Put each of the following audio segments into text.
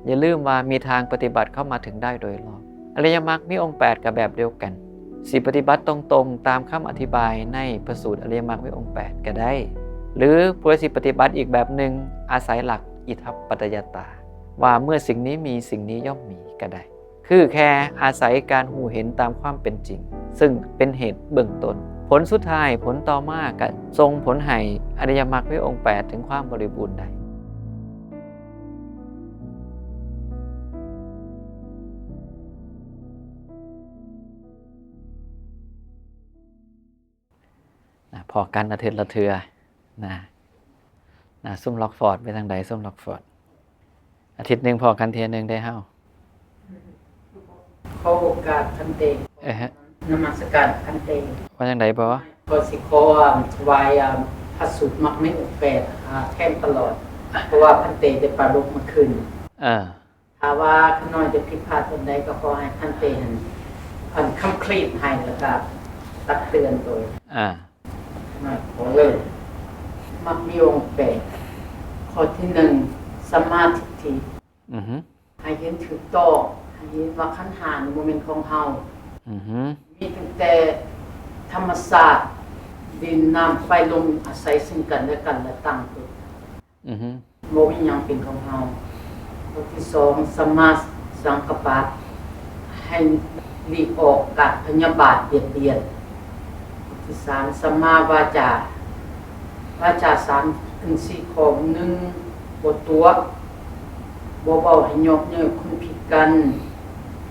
อย่าลืมว่ามีทางปฏิบัติเข้ามาถึงได้โดยรอบอริยมรรคมีองค์8กับแบบเดียวกันสิปฏิบัติตรงๆตามคำอธิบายในพระสูตรอริยมรรคมีองค์8ก็ได้หรือผู้สิปฏิบัติอีกแบบหนึ่งอาศัยหลักอิทัปปัจจยตาว่าเมื่อสิ่งนี้มีสิ่งนี้ย่อมมีก็ได้คือแค่อาศัยการหูเห็นตามความเป็นจริงซึ่งเป็นเหตุเบื้องต้นผลสุดท้ายผลต่อมาก็ทรงผลให้อริยมรรคมีองค์8ถึงความบริบูรณ์ได้พอกันอาทิตย์ละเทือนะซุ่มล็อกฟอร์ดไปทางใดซุ่มล็อกฟอร์ดอาทิตย์หนึ่งพอกันเทียนึงได้เฮ้าขอโอกาสพันเตนมัสการพันเตว่าทางใดบ่ก็สิขอถวายพระสูตรมรรคไม่องค์8แท่นตลอดเพราะว่าพันเตได้ปรารภเมื่อคืนถ้าว่าขน้อยจะผิดพลาดตรงใดก็ขอให้พันเตพันคำคลีดให้แล้วก็ตักเตือนโดยขอเลยมักมีองค์8ข้อที่1สัมมาทิฏฐิให้เห็นถูกต้องให้เห็นว่าขันธ์5นี่บ่แม่นของเฮามีตั้งแต่ธรรมศาสตร์ดินน้ำไฟลมอาศัยซึ่งกันและกันและตั้งตัวบ่มีหยังเป็นของเฮาข้อที่2สัมมาสังกัปปะให้หลีกออกจากพยาบาทเบียดเบียนที่3สัมมาวาจาวาจา3ถึง4ข้อ1บ่ตัวบ่เว้าให้ยกเย้ยคนผิดกัน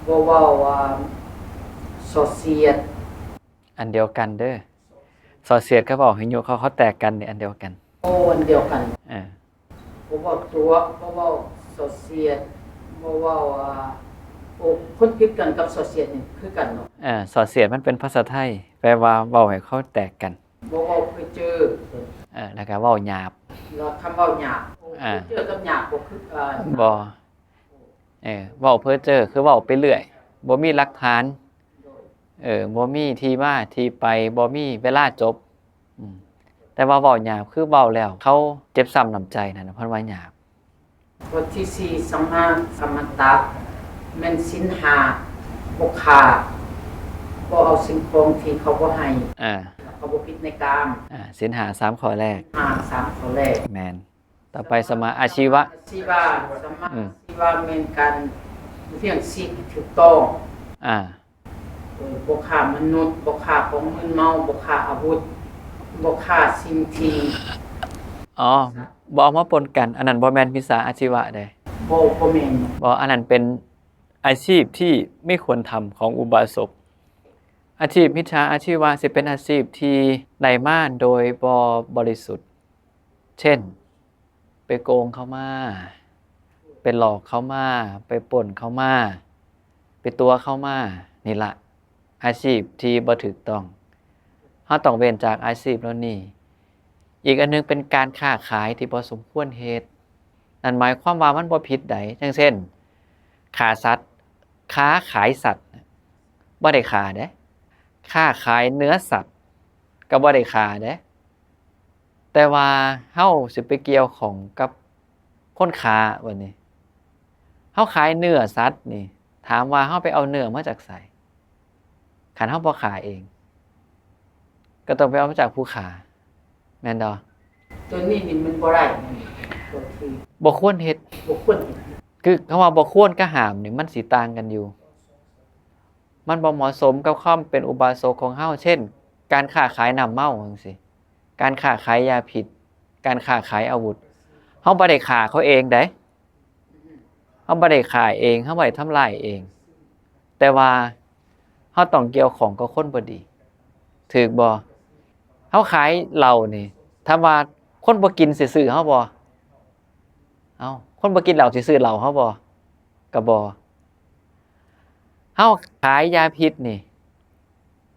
บ่เว้าสอเสียดอันเดียวกันเด้อสอเสียดก็บอกให้ยกเขาแตกกันเนี่ยอันเดียวกันอันเดียวกันบ่เว้าตัวบ่เว้าสอเสียดบ่เว้าคนผิดกันกับสอเสียดนี่คือกันเนาะสอเสียดมันเป็นภาษาไทยแปลว่าเว้าให้เขาแตกกันบ่เว้าเพื่อเจอแล้วก็เว้าหยาบแล้วคำเว้าหยาบเจอกับหยาบบ่คือบ่เว้าเพ้อเจ้อคือเว้าไปเรื่อยบ่มีหลักฐานบ่มีที่มาที่ไปบ่มีเวลาจบแต่ว่าเว้าหยาบคือเว้าแล้วเขาเจ็บช้ำน้ำใจนั่นเพิ่นว่าหยาบข้อที่4สัมมาสัมตะแม่นศีล5บ่ฆ่าบ่เอาสิ่งของที่เขาบ่ให้เขาบ่ผิดในกามศีล5 3ข้อแรก3ข้อแรกแม่นต่อไปสมาอาชีวะสัมมาอาชีวะแม่นการเลี้ยงชีพถูกต้องบ่ฆ่ามนุษย์บ่ฆ่าของมึนเมาบ่ฆ่าอาวุธบ่ฆ่าสิ่งที่บ่เอามาปนกันอันนั้นบ่แม่นวิชาอาชีวะเด้บ่แม่นบ่อันนั้นเป็นอาชีพที่ไม่ควรทำของอุบาสกอาชีพมิจฉาอาชีวะสิเป็นอาชีพที่ได้มาโดยบ่บริสุทธิ์เช่นไปโกงเขามาไปหลอกเขามาไปป่นเขามาไปตัวเขามานี่ล่ะอาชีพที่บ่ถูกต้องเฮาต้องเว้นจากอาชีพเหล่านี้อีกอันนึงเป็นการค้าขายที่บ่สมควรเฮ็ดนั่นหมายความว่ามันบ่ผิดใดจังเช่นฆ่าสัตว์ค้าขายสัตว์บ่ได้ฆ่าเด้ค้าขายเนื้อสัตว์ก็บ่ได้ฆ่าเด้แต่ว่าเฮาสิไปเกี่ยวของกับคนค้าบัดนี้เฮาขายเนื้อสัตว์นี่ถามว่าเฮาไปเอาเนื้อมาจากไสคันเฮาบ่ฆ่าเองก็ต้องไปเอามาจากผู้ค้าแม่นบ่ตัวนี้นี่มันบ่ได้บ่ควรเฮ็ดคือคำว่าบ่ควรกับห้ามนี่มันสิต่างกันอยู่มันบ่เหมาะสมกับความเป็นอุบาสกของเฮาเช่นการค้าขายน้ำเมาจังซี่การค้าขายยาพิษการค้าขายอาวุธเฮาบ่ได้ฆ่าเขาเองเด้เฮาบ่ได้ฆ่าเองเฮาบ่ได้ทำลายเองแต่ว่าเฮาต้องเกี่ยวข้องกับคนบ่ดีถูกบ่เฮาขายเหล้านี่ถามว่าคนบ่กินสิซื้อเฮาบ่คนบ่กินเหล้าสิซื้อเหล้าเฮาบ่ก็บ่เฮาขายยาพิษนี่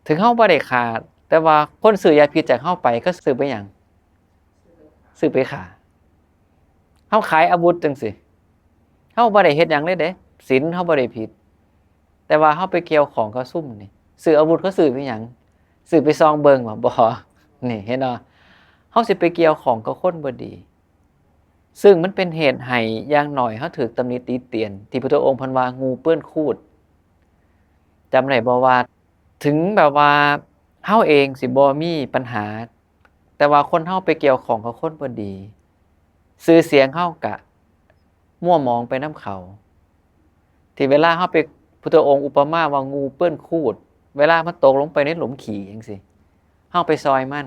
ถึงเฮาบ่ได้ฆ่าแต่ว่าคนซื้อยาพิษจากเฮาไปก็ซื้อไปหยังซื้อไปฆ่าเฮาขายอาวุธจังซี่เฮาบ่ได้เฮ็ดหยังเลยเด้ศีลเฮาบ่ได้ผิดแต่ว่าเฮาไปเกี่ยวของกับซุ่มนี่ซื้ออาวุธเขาซื้อไปหยังซื้อไปซองเบิ่งบ่นี่เห็นบ่เฮาสิไปเกี่ยวของกับคนบ่ดี ซึ่งมันเป็นเหตุให้อย่างน้อยเฮาถูกตำหนิติเตียนที่พระพุทธองค์เพิ่นว่างูเปื้อนคูดจำได้บ่ว่าถึงแบบว่าเฮาเองสิบ่มีปัญหาแต่ว่าคนเฮาไปเกี่ยวข้องกับคนบ่ดีชื่อเสียงเฮาก็มั่วหมองไปนำเขาที่เวลาเฮาไปพุทธองค์อุปมาว่างูเปื้อนคูดเวลามันตกลงไปในหลุมขี้จังซี่เฮาไปซอยมัน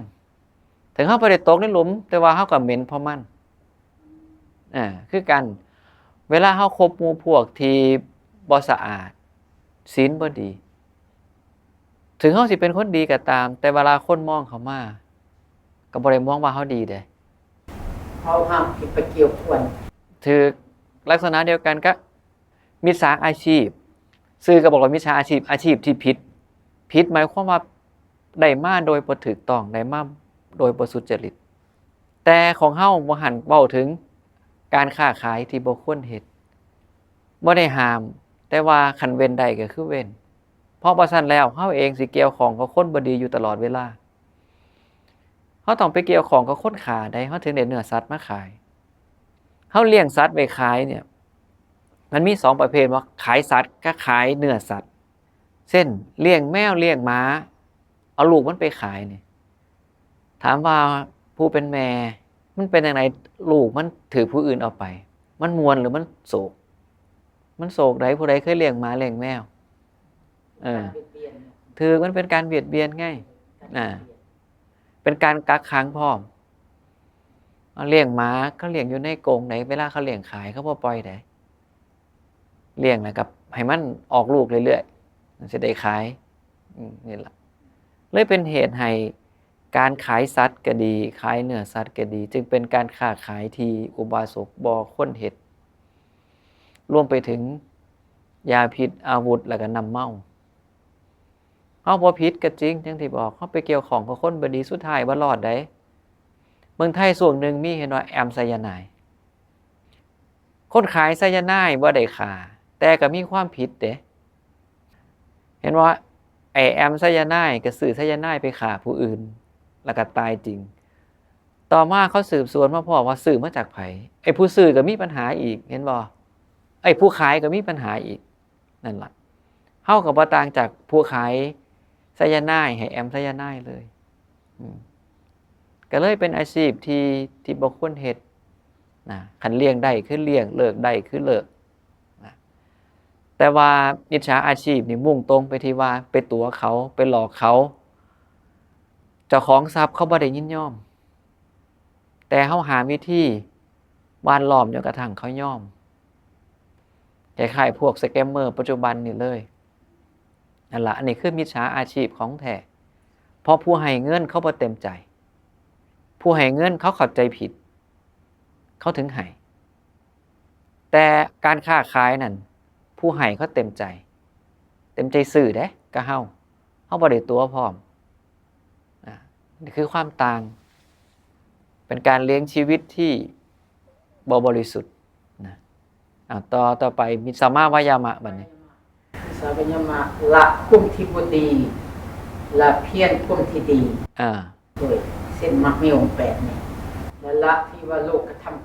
ถึงเฮาบ่ได้ตกในหลุมแต่ว่าเฮาก็เหม็นเพราะมันคือกันเวลาเฮาคบหมู่พวกที่บ่สะอาดศีลบ่ดีถึงเฮาสิเป็นคนดีก็ตามแต่เวลาคนมองเข้ามาก็บ่ได้มองว่าเฮาดีเด้เฮาห้ามสิไปเกี่ยวข้องถูกลักษณะเดียวกันก็มิจฉาอาชีพชื่อก็บอกว่ามิจฉาอาชีพที่ผิดหมายความว่าได้มาโดยบ่ถูกต้องได้มาโดยบ่สุจริตแต่ของเฮาบ่หันเว้าถึงการค้าขายที่บ่ควรเฮ็ดบ่ได้ห้ามแต่ว่าคันเว้นได้ก็คือเว้นเพราะบ่ซั่นแล้วเฮาเองสิเกี่ยวข้องกับคนบ่ดีอยู่ตลอดเวลาเฮาต้องไปเกี่ยวข้องกับคนฆ่าได้เฮาถึงได้เนื้อสัตว์มาขายเฮาเลี้ยงสัตว์ไว้ขายเนี่ยมันมี2ประเภทว่าขายสัตว์กับขายเนื้อสัตว์เช่นเลี้ยงแมวเลี้ยงหมาเอาลูกมันไปขายนี่ถามว่าผู้เป็นแม่มันเป็นจังไดลูกมันถูกผู้อื่นเอาไปมันม่วนหรือมันโศกมันโศกใดผู้ใดเคยเลี้ยงหมาเลี้ยงแมวถูกมันเป็นการเบียดเบียนไงเป็นการกักขังพร้อมเลี้ยงหมาเขาเลี้ยงอยู่ในกรงไหนเวลาเขาเลี้ยงขายเขาบ่ปล่อยได้เลี้ยงแล้วก็ให้มันออกลูกเรื่อยๆมันสิได้ขายนี่ล่ะเลยเป็นเหตุให้การขายสัตว์ก็ดีขายเนื้อสัตว์ก็ดีจึงเป็นการค้าขายที่อุบาสกบ่ควรเฮ็ดรวมไปถึงยาพิษอาวุธแล้วก็น้ำเมาเฮาบ่ผิดก็จริงจังที่บอกเฮาไปเกี่ยวข้องกับคนบ่ดีสุดท้ายบ่รอดได้เมืองไทยช่วงนึงมีเห็นว่าแอมไซยาไนด์คนขายไซยาไนด์บ่ได้ฆ่าแต่ก็มีความผิดเด้เห็นว่าไอ้แอมไซยาไนด์ก็ซื้อไซยาไนด์ไปฆ่าผู้อื่นแล้วก็ตายจริงต่อมาเขาสืบสวนมาพบว่าซื้อมาจากไผไอ้ผู้ซื้อก็มีปัญหาอีกเห็นบ่ไอ้ผู้ขายก็มีปัญหาอีกนั่นล่ะเฮาก็บ่ต่างจากผู้ขายไซยาไนด์ให้แอมไซยาไนด์เลยก็เลยเป็นอาชีพที่บ่ควรเฮ็ดนะคันเลี่ยงได้คือเลี่ยงเลิกได้คือเลิกนะแต่ว่ามิจฉาอาชีพนี่มุ่งตรงไปที่ว่าไปตั๋วเขาไปหลอกเขาเจ้าของทรัพย์เขาบ่ได้ยินยอมแต่เฮาหาวิธีวานล้อมจนกระทั่งเขายอมคล้ายๆพวกสแกมเมอร์ปัจจุบันนี่เลยนั่นล่ะอันนี้คือมิจฉาอาชีพของแท้เพราะผู้ให้เงินเขาบ่เต็มใจผู้ให้เงินเขาเข้าใจผิดเขาถึงให้แต่การค้าขายนั่นผู้ให้เขาเต็มใจซื้อเด้ก็เฮาบ่ได้ตั๋วพร้อมนี่คือความต่างเป็นการเลี้ยงชีวิตที่บ่บริสุทธิ์นะต่อไปมีสัมมาวายามะบัดนี้สัมมาวายามะละกุมที่บ่ดีละเพียรกุมที่ดีโดยเส้นมรรคมีองค์8นี่และละที่ว่าโลกธรรม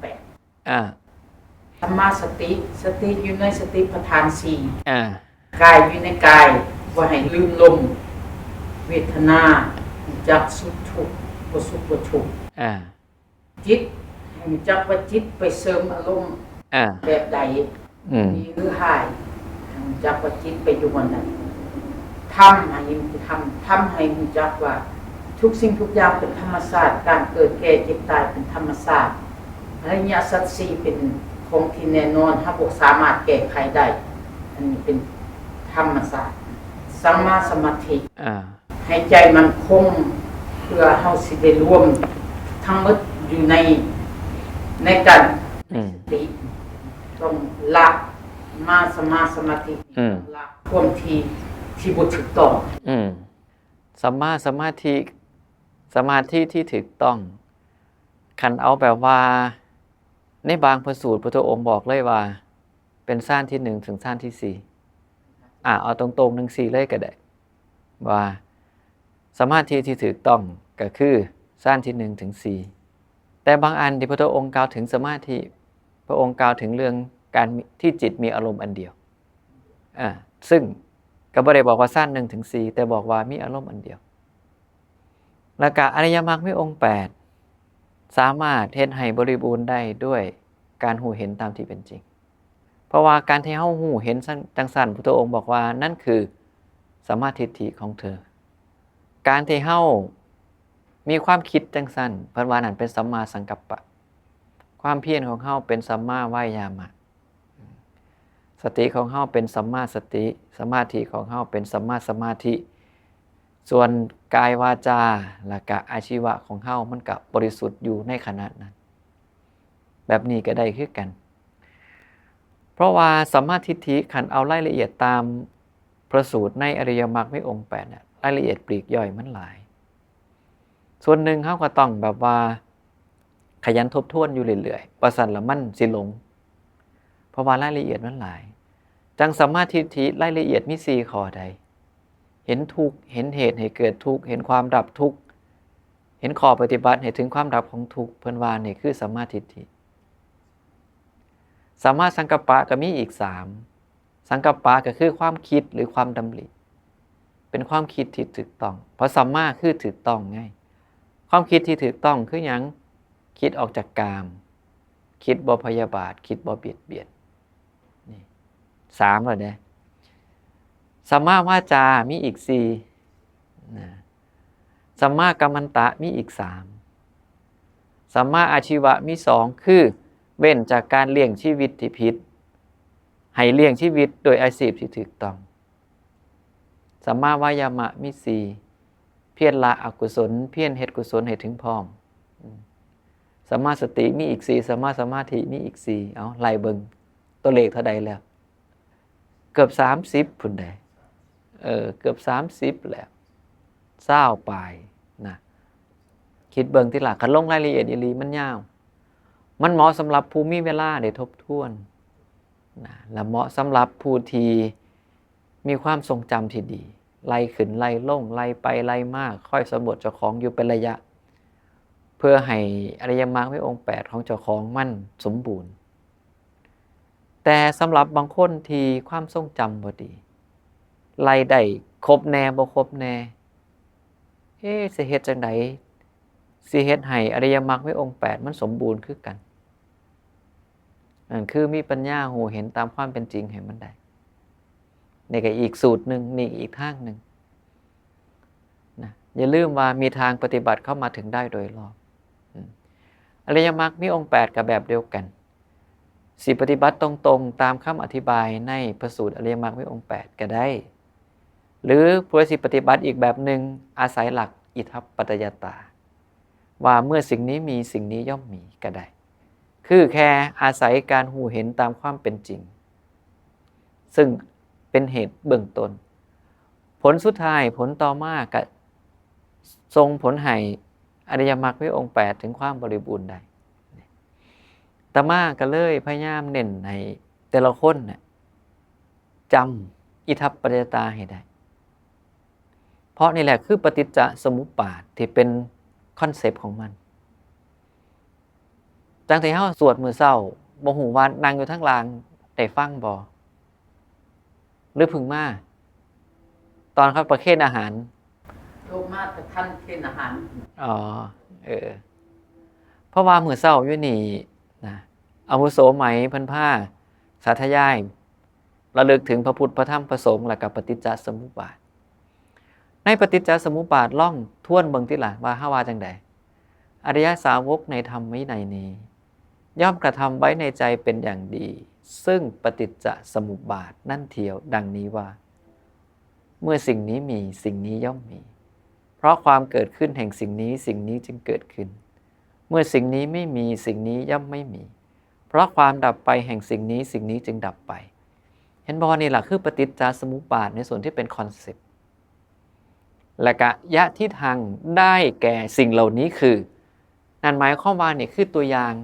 8สัมมาสติอยู่ในสติปัฏฐาน4กายอยู่ในกายบ่ให้ลืมลมเวทนาจักสุขทุกข์บ่สุขบ่ทุกข์จิตให้จักว่าจิตไปเสริมอารมณ์แบบใดมีหรือหายจักว่าจิตไปอยู่วันนั้นทำให้รู้จักว่าทุกสิ่งทุกอย่างเป็นธรรมชาติการเกิดแก่เจ็บตายเป็นธรรมชาติอริยสัจ4เป็นของที่แน่นอนถ้าบ่สามารถแก้ไขได้อันนี้เป็นธรรมชาติสัมมาสมาธิให้ใจมันคงเพื่อเฮาสิได้รวมทั้งหมดอยู่ในกันสติต้องละสมาธิละความที่บ่ถูกต้องสัมมาสมาธิที่ถูกต้องคันเอาแบบว่าในบางพระสูตรพระพุทธองค์บอกเลยว่าเป็นชั้นที่1ถึงชั้นที่4เอาตรงๆ1 4เลยก็ได้ว่าสมาธิที่ถูกต้องก็คือชั้นที่1ถึง4แต่ แต่บางอันที่พระองค์กล่าวถึงสมาธิพระองค์กล่าวถึงเรื่องการที่จิตมีอารมณ์อันเดียวซึ่งก็บ่ได้บอกว่าสั้น1 ถึง 4แต่บอกว่ามีอารมณ์อันเดียวแล้วก็อริยมรรคมีองค์8สามารถเฮ็ดให้บริบูรณ์ได้ด้วยการหูเห็นตามที่เป็นจริงเพราะว่าการที่เฮาหูเห็นจังซั่นพระองค์บอกว่านั่นคือสัมมาทิฏฐิของเธอการที่เฮามีความคิดจังซั่นเพิ่นว่านั่นเป็นสัมมาสังกัปปะความเพียรของเฮาเป็นสัมมาวายามะสติของเฮาเป็นสัมมาสติสมาธิของเฮาเป็นสัมมาสมาธิส่วนกายวาจาและก็อาชีวะของเฮามันก็บริสุทธิ์อยู่ในขณะนั้นแบบนี้ก็ได้คือกันเพราะว่าสัมมาทิฏฐิคันเอารายละเอียดตามพระสูตรในอริยมรรคมีองค์8น่ะรายละเอียดปลีกย่อยมันหลายส่วนหนึ่งเฮาก็ต้องแบบว่าขยันทบทวนอยู่เรื่อยๆประสันละมันสิหลงเพราะว่ารายละเอียดมันหลายจังสัมมาทิฏฐิรายละเอียดมี4ข้อใดเห็นทุกข์เห็นเหตุให้เกิดทุกข์เห็นความดับทุกข์เห็นข้อปฏิบัติให้ถึงความดับของทุกข์เพิ่นว่านี่คือสัมมาทิฏฐิสัมมาสังกัปปะก็มีอีก3สังกัปปะก็คือความคิดหรือความดำริเป็นความคิดที่ถูกต้องเพราะสัมมาคือถูกต้องไงความคิดที่ถูกต้องคือหยังคิดออกจากกามคิดบ่พยาบาทคิดบ่เบียดเบียนนี่3แล้วเด้สัมมาวาจามีอีก4นะสัมมากัมมันตะมีอีก3สัมมาอาชีวะมี2คือเว้นจากการเลี้ยงชีวิตที่ผิดให้เลี้ยงชีวิตโดยอาชีพที่ถูกต้องสัมมาวายามะมี4เพียรละอกุศลเพียรเฮ็ดกุศลให้ถึงพร้อมสัมมาสติมีอีก4สัมมาสมาธิมีอีก4เอาไล่เบิ่งตัวเลขเท่าใดแล้วเกือบ30พุ่นใดเกือบ30แล้ว20ปลายนะคิดเบิ่งทีหลังคันลงรายละเอียดอีหลีมันยาวมันเหมาะสำหรับผู้มีเวลาได้ทบทวนนะและเหมาะสำหรับผู้ที่มีความทรงจำที่ดีไล่ขึ้นไล่ลงไล่ไปไล่มาค่อยสำรวจเจ้าของอยู่เป็นระยะเพื่อให้อริยมรรคมีองค์8ของเจ้าของมันสมบูรณ์แต่สำหรับบางคนที่ความทรงจำบ่ดีไล่ได้ครบแน่บ่ครบแน่สิเฮ็ดจังได๋สิเฮ็ดให้อริยมรรคมีองค์8มันสมบูรณ์คือกันนั่นคือมีปัญญาหูเห็นตามความเป็นจริงให้มันได้นี่ก็อีกสูตรนึงนี่อีกทางนึงนะอย่าลืมว่ามีทางปฏิบัติเข้ามาถึงได้โดยรอบอริยมรรคมีองค์8กับแบบเดียวกันสิปฏิบัติตรงๆตามคำอธิบายในพระสูตรอริยมรรคมีองค์8ก็ได้หรือผู้สิปฏิบัติอีกแบบนึงอาศัยหลักอิทัปปัจจยตาว่าเมื่อสิ่งนี้มีสิ่งนี้ย่อมมีก็ได้คือแค่อาศัยการหูเห็นตามความเป็นจริงซึ่งเป็นเหตุเบื้องต้นผลสุดท้ายผลต่อมาก็ทรงผลให้อริยมรรคมีองค์8ถึงความบริบูรณ์ได้ตมาก็เลยพยายามเน้นให้แต่ละคนน่ะจำอิทัปปัจจยตาให้ได้เพราะนี่แหละคือปฏิจจสมุปบาทที่เป็นคอนเซปต์ของมันจังที่เฮาสวดมื้อเช้าบ่ฮู้ว่านั่งอยู่ทางล่างได้ฟังบ่หรือเพิ่งมาตอนเขาประเคนอาหารโลกมาแต่ท่านเคนอาหารเพราะว่ามื้อเช้าอยู่นี่นะอาวุโสไหมเพิ่นพาสาธยายระลึกถึงพระพุทธพระธรรมพระสงฆ์และก็ปฏิจจสมุปบาทในปฏิจจสมุปบาทล่องทวนเบิ่งติล่ะว่าเฮาว่าจังได๋อริยสาวกในธรรมวินัยนี้ย่อมกระทำไว้ในใจเป็นอย่างดีซึ่งปฏิจจสมุปบาทนั่นเทียวดังนี้ว่าเมื่อสิ่งนี้มีสิ่งนี้ย่อมมีเพราะความเกิดขึ้นแห่งสิ่งนี้สิ่งนี้จึงเกิดขึ้นเมื่อสิ่งนี้ไม่มีสิ่งนี้ย่อมไม่มีเพราะความดับไปแห่งสิ่งนี้สิ่งนี้จึงดับไปเห็นบ่นี่ล่ะคือปฏิจจสมุปบาทในส่วนที่เป็นคอนเซ็ปต์และก็ยะที่ทางได้แก่สิ่งเหล่านี้คือนั่นหมายความว่านี่คือตัวอย่าง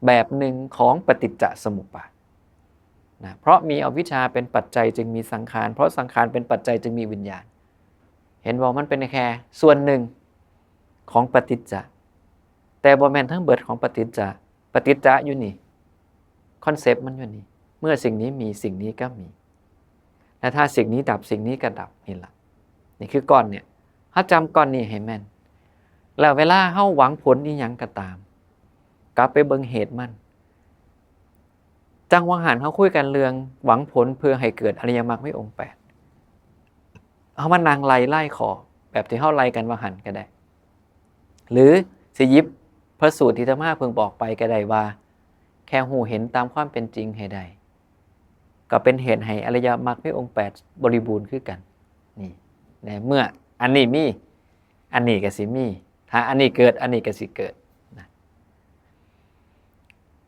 แบบหนึ่งของปฏิจจสมุปบาทนะเพราะมีอวิชชาเป็นปัจจัยจึงมีสังขารเพราะสังขารเป็นปัจจัยจึงมีวิญญาณเห็นว่ามันเป็นแค่ส่วนหนึ่งของปฏิจจ แต่บ่แม่นทั้งเบิดของปฏิจจะอยู่นี่คอนเซปต์มันอยู่นี่เมื่อสิ่งนี้มีสิ่งนี้ก็มีและถ้าสิ่งนี้ดับสิ่งนี้ก็ดับนี่ล่ะนี่คือก้อนเนี่ยเฮาจำก้อนนี้ให้แม่นแล้วเวลาเฮาหวังผลอีหยังก็ตามกลับไปเบิ่งเหตุมันจังวังหันเฮาคุยกันเรื่องหวังผลเพื่อให้เกิดอริยมรรคมีองค์8เฮามานั่งไล่ขอแบบที่เฮาไล่กันว่าหันก็ได้หรือสิหยิบพระสูตรที่อาตมาเพิ่งบอกไปก็ได้ว่าแค่หูเห็นตามความเป็นจริงให้ได้ก็เป็นเหตุให้อริยมรรคมีองค์8บริบูรณ์คือกันนี่นะเมื่ออันนี้มีอันนี้ก็สิมีถ้าอันนี้เกิดอันนี้ก็สิเกิดนะ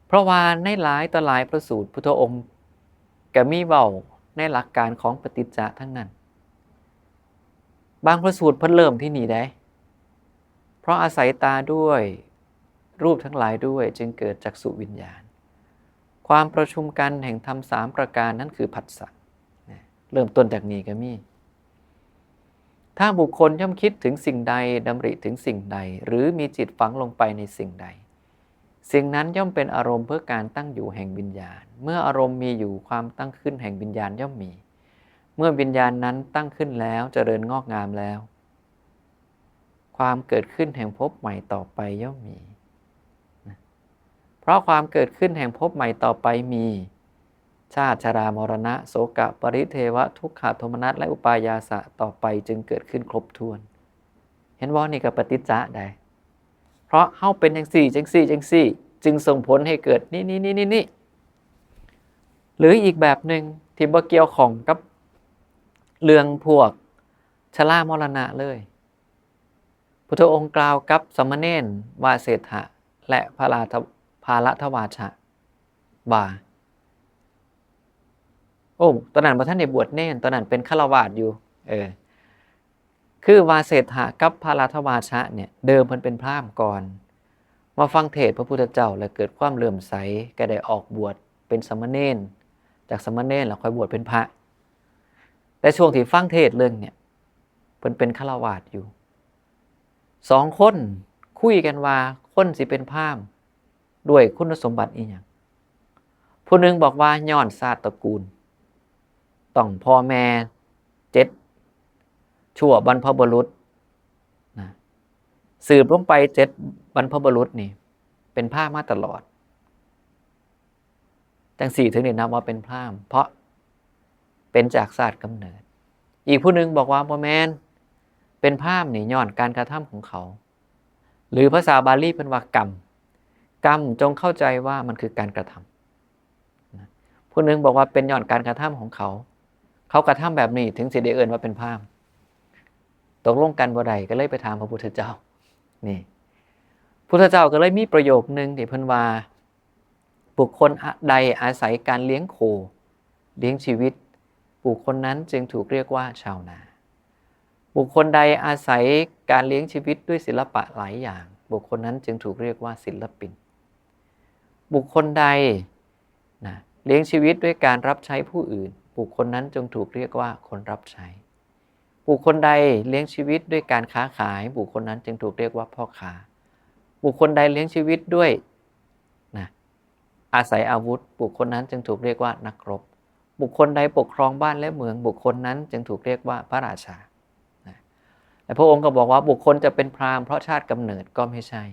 เพราะว่าในหลายต่อหลายพระสูตรพุทธองค์ก็มีเว้าในหลักการของปฏิจจะทั้งนั้นบางพระสูตรเพิ่นเริ่มที่นี่ได้เพราะอาศัยตาด้วยรูปทั้งหลายด้วยจึงเกิดจักษุวิญญาณความประชุมกันแห่งธรรม3ประการนั้นคือผัสสะเริ่มต้นจากนี้ก็มีถ้าบุคคลย่อมคิดถึงสิ่งใดดำริถึงสิ่งใดหรือมีจิตฝังลงไปในสิ่งใดสิ่งนั้นย่อมเป็นอารมณ์เพื่อการตั้งอยู่แห่งวิญญาณเมื่ออารมณ์มีอยู่ความตั้งขึ้นแห่งวิญญาณย่อมมีเมื่อวิญญาณนั้นตั้งขึ้นแล้วเจริญงอกงามแล้วความเกิดขึ้นแห่งภพใหม่ต่อไปย่อมมีเพราะความเกิดขึ้นแห่งภพใหม่ต่อไปมีชาติชรามรณะโศกะปริเทวะทุกขโทมนัสและอุปายาสะต่อไปจึงเกิดขึ้นครบถ้วนเห็นว่านี่กับปฏิจจะได้เพราะเฮาเป็นจังซี่จึงส่งผลให้เกิดนี่หรืออีกแบบหนึ่งที่บ่เกี่ยวข้องกับเรื่องพวกชรามรณะเลยพุทธองค์กล่าวกับสมณเณรวาเสถะและพาละทวาชะว่าตอนนั้นพระท่านได้บวชเณรตอนนั้นเป็นฆราวาสอยู่คือวาเสถะกับพาละทวาชะเนี่ยเดิมเพิ่นเป็นพราหมณ์ก่อนมาฟังเทศน์พระพุทธเจ้าแล้วเกิดความเลื่อมใสก็ได้ออกบวชเป็นสมณเณรจากสมณเณรแล้วค่อยบวชเป็นพระแต่ช่วงที่ฟังเทศน์เรื่องเนี่ยเพิ่นเป็นฆราวาสอยู่2คนคุยกันว่าคนสิเป็นพราหมณ์ด้วยคุณสมบัติอีหยังผู้หนึ่งบอกว่าย้อนชาติตระกูลต้องพ่อแม่7ชั่วบรรพบุรุษนะสืบลงไป7บรรพบุรุษนี่เป็นพราหมณ์มาตลอดจังสี่ถึงได้นับว่าเป็นพราหมณ์เพราะเป็นจากชาติกำเนิดอีกผู้หนึ่งบอกว่าบ่แม่นเป็นพราหมณ์นี่ย้อนการกระทำของเขาหรือภาษาบาลีเพิ่นว่ากรรมจงเข้าใจว่ามันคือการกระทำผู้หนึ่งบอกว่าเป็นย้อนการกระทำของเขากระทำแบบนี้ถึงสิได้เอิ้นว่าเป็นพราหมณ์ตกลงกันบ่ได้ก็เลยไปถามพระพุทธเจ้านี่พุทธเจ้าก็เลยมีประโยคนึงที่เพิ่นว่าบุคคลใดอาศัยการเลี้ยงโคเลี้ยงชีวิตบุคคลนั้นจึงถูกเรียกว่าชาวนาบุคคลใดอาศัยการเลี้ยงชีวิตด้วยศิลปะหลายอย่างบุคคลนั้นจึงถูกเรียกว่าศิลปินบุคคลใดเลี้ยงชีวิตด้วยการรับใช้ผู้อื่นบุคคลนั้นจึงถูกเรียกว่าคนรับใช้บุคคลใดเลี้ยงชีวิตด้วยการค้าขายบุคคลนั้นจึงถูกเรียกว่าพ่อค้าบุคคลใดเลี้ยงชีวิตด้วยอาศัยอาวุธบุคคลนั้นจึงถูกเรียกว่านักรบบุคคลใดปกครองบ้านและเมืองบุคคลนั้นจึงถูกเรียกว่าพระราชาแต่พระองค์ก็บอกว่าบุคคลจะเป็นพราหมณ์เพราะชาติกำเนิดก็ไม่ใช่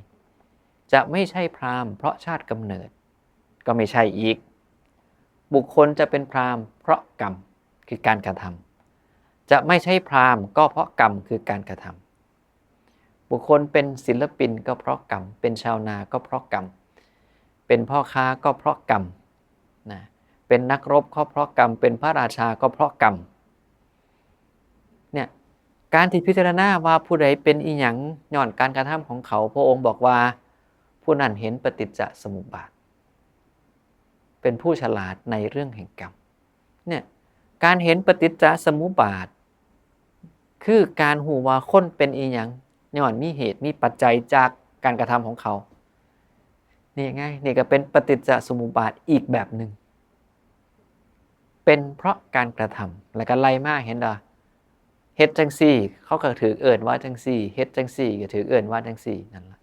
จะไม่ใช่พราหมณ์เพราะชาติกำเนิดก็ไม่ใช่อีกบุคคลจะเป็นพราหมณ์เพราะกรรมคือการกระทำจะไม่ใช่พราหมณ์ก็เพราะกรรมคือการกระทำบุคคลเป็นศิลปินก็เพราะกรรมเป็นชาวนาก็เพราะกรรมเป็นพ่อค้าก็เพราะกรรมเป็นนักรบก็เพราะกรรมเป็นพระราชาก็เพราะกรรมเนี่ยการที่พิจารณาว่าผู้ใดเป็นอีหยังย้อนการกระทำของเขาพระองค์บอกว่าผู้นั้นเห็นปฏิจจสมุปบาทเป็นผู้ฉลาดในเรื่องแห่งกรรมเนี่ยการเห็นปฏิจจสมุปบาทคือการหูว่าคนเป็นอีหยังย้อนมีเหตุมีปัจจัยจากการกระทำของเขานี่ไงนี่ก็เป็นปฏิจจสมุปบาทอีกแบบหนึ่งเป็นเพราะการกระทำแล้วก็ไล่มาเห็นดะเฮ็ดจังซี่เขาก็ถือเอิ้นว่าจังซี่เฮ็ดจังซี่ก็ถือเอิ้นว่าจังซี่นั่นล่ะ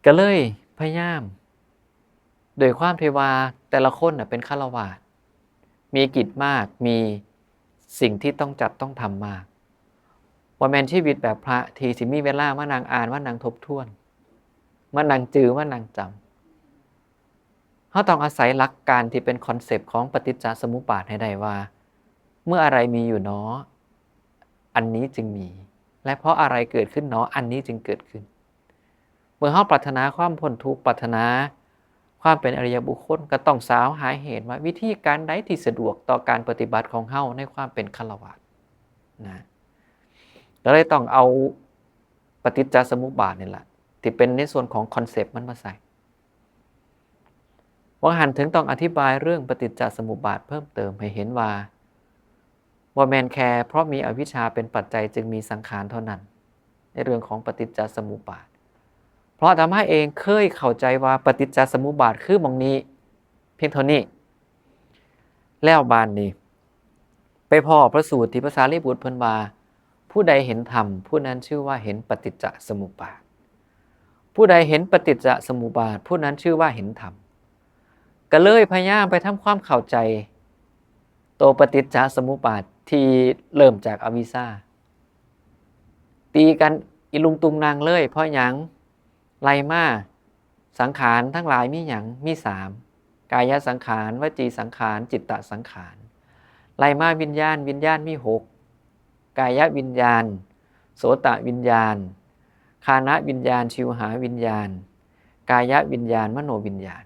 ก็เลยพยายามโดยความที่ว่าแต่ละคนเป็นฆราวาสมีกิจมากมีสิ่งที่ต้องจัดต้องทำมากว่าแม่นชีวิตแบบพระที่สิมีเวลามานั่งอ่านมานั่งทบทวนมานั่งจือมานั่งจำเขาต้องอาศัยหลักการที่เป็นคอนเซปต์ของปฏิจจสมุปบาทให้ได้ว่าเมื่ออะไรมีอยู่เนาะอันนี้จึงมีและเพราะอะไรเกิดขึ้นเนาะอันนี้จึงเกิดขึ้นเมื่อเขาปรารถนาความพ้นทุกข์ปรารถนาความเป็นอริยบุคคลก็ต้องสาวหาเหตุว่าวิธีการใดที่สะดวกต่อการปฏิบัติของเฮาในความเป็นฆราวาสนะก็เลยต้องเอาปฏิจจสมุปบาทนี่แหละที่เป็นในส่วนของคอนเซปต์มันมาใส่ว่าหันถึงต้องอธิบายเรื่องปฏิจจสมุปบาทเพิ่มเติมให้เห็นว่าแมนแคร์เพราะมีอวิชชาเป็นปัจจัยจึงมีสังขารเท่านั้นในเรื่องของปฏิจจสมุปบาทเพราะอาตมาเองเคยเข้าใจว่าปฏิจจสมุปบาทคือหม้องนี้เพียงเท่านี้แล้วบานนี้ไปพ้อพระสูตรที่พระสารีบุตรเพิ่นว่าผู้ใดเห็นธรรมผู้นั้นชื่อว่าเห็นปฏิจจสมุปบาทผู้ใดเห็นปฏิจจสมุปบาทผู้นั้นชื่อว่าเห็นธรรมก็เลยพยายามไปทำความเข้าใจตัวปฏิจจสมุปบาทที่เริ่มจากอวิชชาตีกันอิลุงตุงนางเลยเพราะหยังไล่มาสังขารทั้งหลายมีหยังมี3กายสังขารวจีสังขารจิตตสังขารไล่มาวิญญาณมี6กายวิญญาณโสตวิญญาณฆานวิญญาณชิวหาวิญญาณกายวิญญาณมโนวิญญาณ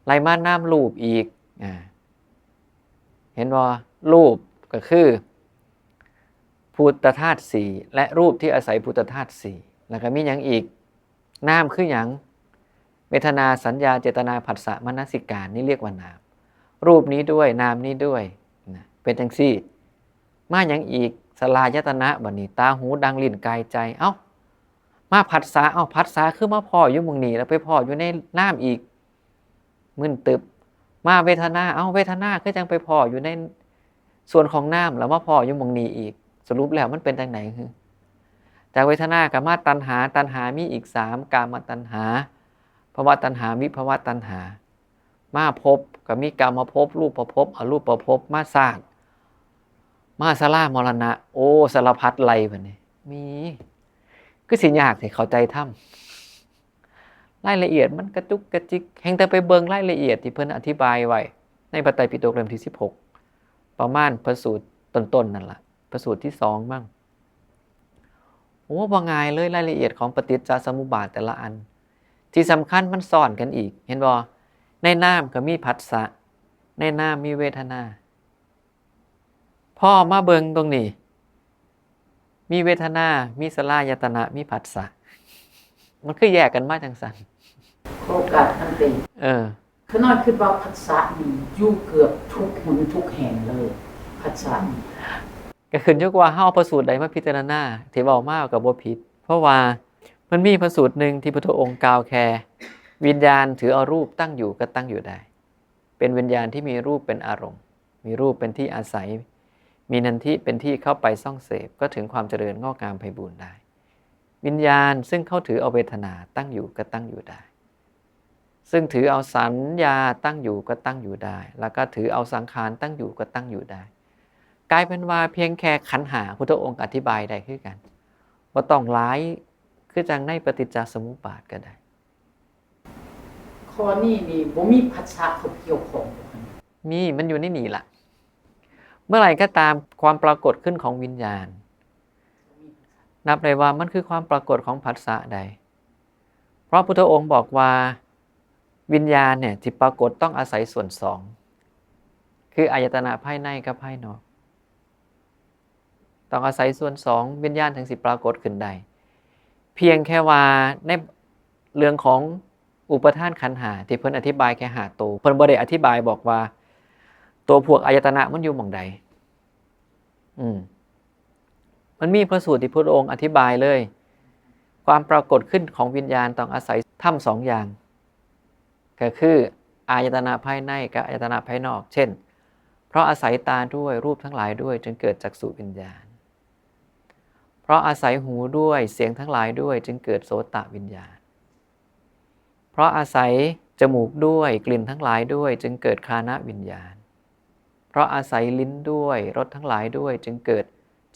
ไล่มานามรูปอีกเห็นว่ารูปก็คือภูตธาตุ4และรูปที่อาศัยภูตธาตุ4แล้วก็มีหยังอีกนามคือหยังเวทนาสัญญาเจตนาผัสสะมนสิการนี่เรียกว่านามรูปนี้ด้วยนามนี้ด้วยนะเป็นจังซี่มาหยังอีกสลายตนะบัดนี้ตาหูดังลิ้นกายใจเอ้ามาผัสสะผัสสะคือมาพ่ออยู่หม้องนี้แล้วไปพ่ออยู่ในนามอีกมึนตึบมาเวทนาเวทนาคือจังไปพ่ออยู่ในส่วนของนามแล้วมาพ่ออยู่หม้องนี้อีกสรุปแล้วมันเป็นจังไหนคือจากเวทนากับมาตัณหามีอีก3กามตัณหาภวตัณหาวิภวตัณหามาภพก็มีกามภพรูปภพอรูปภพมาศาสตร์มาสลามรณะโอ้สารพัดไล่บัดนี้มีคือสิยากที่เข้าใจธรรมรายละเอียดมันกระจุกกระจิกแห่งแต่ไปเบิ่งรายละเอียดที่เพิ่นอธิบายไว้ในพระไตรปิฎกเล่มที่16ประมาณพระสูตรต้นๆนั่นล่ะพระสูตรที่2บ้างโอ้บ่ง่ายเลยรายละเอียดของปฏิจจสมุปบาทแต่ละอันที่สำคัญมันซ้อนกันอีกเห็นบ่ในนามก็มีผัสสะในนามมีเวทนาพ่อมาเบิ่งตรงนี้มีเวทนามีสลายตนะมีผัสสะมันคือแยกกันมาจังซั่นโอกาสทันทีคือน้อยคือว่าผัสสะนี่อยู่เกือบทุกหนทุกแห่งเลยผัสสะก็ขึ้นอยู่กับว่าเฮาเอาพระสูตรใดมาพิจารณาที่เว้ามาก็บ่ผิดเพราะว่ามันมีพระสูตรหนึ่งที่พระพุทธองค์กล่าวแค่วิญญาณถือเอารูปตั้งอยู่ก็ตั้งอยู่ได้เป็นวิญญาณที่มีรูปเป็นอารมณ์มีรูปเป็นที่อาศัยมีนันทิเป็นที่เข้าไปซ่องเสพก็ถึงความเจริญงอกงามไพบูรย์ได้วิญญาณซึ่งเขาถือเอาเวทนาตั้งอยู่ก็ตั้งอยู่ได้ซึ่งถือเอาสัญญาตั้งอยู่ก็ตั้งอยู่ได้แล้วก็ถือเอาสังขารตั้งอยู่ก็ตั้งอยู่ได้กลายเป็นว่าเพียงแค่ขันธ์5พุทธองค์อธิบายได้คือกันบ่ต้องหลายคือจังในปฏิจจสมุปบาทก็ได้ข้อนี้นี่บ่มีผัสสะเข้าเกี่ยวข้องมีมันอยู่ในนี่ล่ะเมื่อไหร่ก็ตามความปรากฏขึ้นของวิญญาณนับได้ว่ามันคือความปรากฏของผัสสะใดเพราะพุทธองค์บอกว่าวิญญาณเนี่ยที่ปรากฏต้องอาศัยส่วน2คืออายตนะภายในกับภายนอกต้องอาศัยส่วน2วิญญาณถึงสิปรากฏขึ้นได้เพียงแค่ว่าในเรื่องของอุปทานขันธ์5ที่เพิ่นอธิบายแค่5ตัวเพิ่นบ่ได้อธิบายบอกว่าตัวพวกอายตนะมันอยู่หม่องใดมันมีพระสูตรที่พระองค์อธิบายเลยความปรากฏขึ้นของวิญญาณต้องอาศัยธรรม2อย่างก็คืออายตนะภายในกับอายตนะภายนอกเช่นเพราะอาศัยตาด้วยรูปทั้งหลายด้วยจึงเกิดจักษุวิญญาณเพราะอาศัยหูด้วยเสียงทั้งหลายด้วยจึงเกิดโสตวิญญาณ เพราะอาศัยจมูกด้วยกลิ่นทั้งหลายด้วยจึงเกิดฆานวิญญาณเพราะอาศัยลิ้นด้วยรสทั้งหลายด้วยจึงเกิด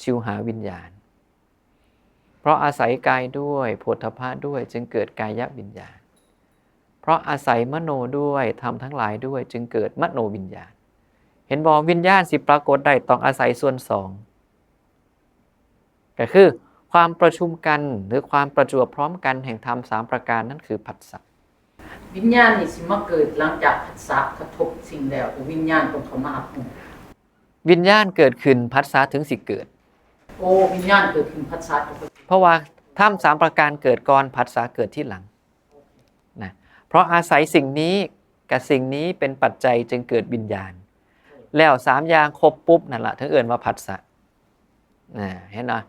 ชิวหาวิญญาณเพราะอาศัยกายด้วยโผฏฐัพพะด้วยจึงเกิดกายวิญญาณเพราะอาศัยมโนด้วยธรรมทั้งหลายด้วยจึงเกิดมโนวิญญาณเห็นบ่วิญญาณสิปรากฏได้ต้องอาศัยส่วนสองก็คือความประชุมกันหรือความประจวบพร้อมกันแห่งธรรม3ประการนั่นคือผัสสะวิญญาณนี่สิมาเกิดหลังจากผัสสะกระทบสิ่งแล้ววิญญาณต้องเข้ามารับรู้วิญญาณเกิดขึ้นผัสสะถึงสิเกิดโอ้วิญญาณเกิดขึ้นผัสสะเพราะว่าธรรม3ประการเกิดก่อนผัสสะเกิดที่หลังนะเพราะอาศัยสิ่งนี้กับสิ่งนี้เป็นปัจจัยจึงเกิดวิญญาณแล้ว3อย่างครบปุ๊บนั่นล่ะถึงเอิ้นว่าผัสสะเห็นมั้ย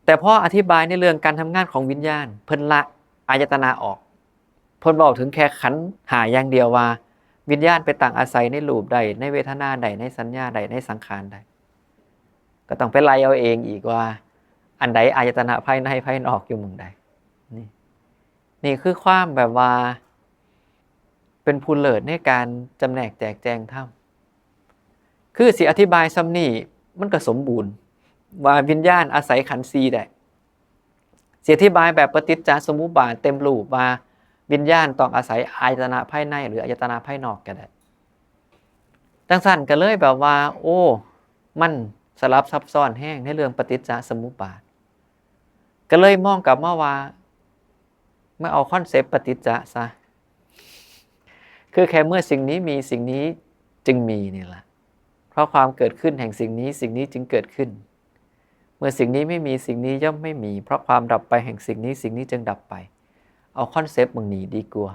แต่พออธิบายในเรื่องการทำงานของวิญญาณเพิ่นละอายตนะออกเพิ่นบอกถึงแค่ขันธ์5อย่างเดียวว่าวิญญาณไปตั้งอาศัยในรูปใดในเวทนาใดในสัญญาใดในสังขารใดก็ต้องไปไล่เอาเองอีกว่าอันใดอายตนะภายในภายนอกอยู่หม้องใดนี่คือความแบบว่าเป็นผู้เลิศในการจำแนกแจกแจงธรรมคือสิอธิบายซ้ำนี่มันก็สมบูรณ์ว่าวิญญาณอาศัยขันธ์4ได้สิอธิบายแบบปฏิจจสมุปบาทเต็มรูปว่าวิญญาณต้องอาศัยอายตนะภายในหรืออายตนะภายนอกก็ได้จังซั่นก็เลยแบบว่าโอ้มันสลับซับซ้อนแห้งในเรื่องปฏิจจสมุปบาทก็เลยมองกลับมาว่าไม่เอาคอนเซปต์ปฏิจจซะคือแค่เมื่อสิ่งนี้มีสิ่งนี้จึงมีนี่แหละเพราะความเกิดขึ้นแห่งสิ่งนี้สิ่งนี้จึงเกิดขึ้นเมื่อสิ่งนี้ไม่มีสิ่งนี้ย่อมไม่มีเพราะความดับไปแห่งสิ่งนี้สิ่งนี้จึงดับไปเอาคอนเซปต์มึงนี้ดีกว่า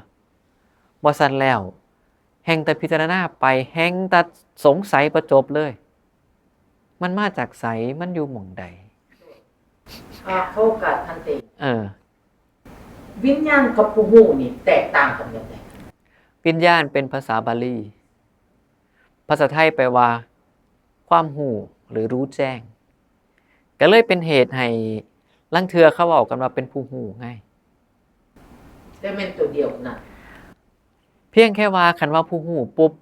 บ่ซั่นแล้วแห่งแต่พิจารณาไปแห่งแต่สงสัยประจบเลยมันมาจากไสมันอยู่หม่องใดเข้ากับทันเตวิญญาณกับผู้ฮู้นี่แตกต่างกันอย่างไรวิญญาณเป็นภาษาบาลีภาษาไทยแปลว่าความฮู้หรือรู้แจ้งก็เลยเป็นเหตุให้ลังเทือเขาเว้ากันว่าเป็นผู้ฮู้ไงแต่แม่นตัวเดียวนั่นเพียงแค่ว่าคันว่าผู้ฮู้ปุ๊บ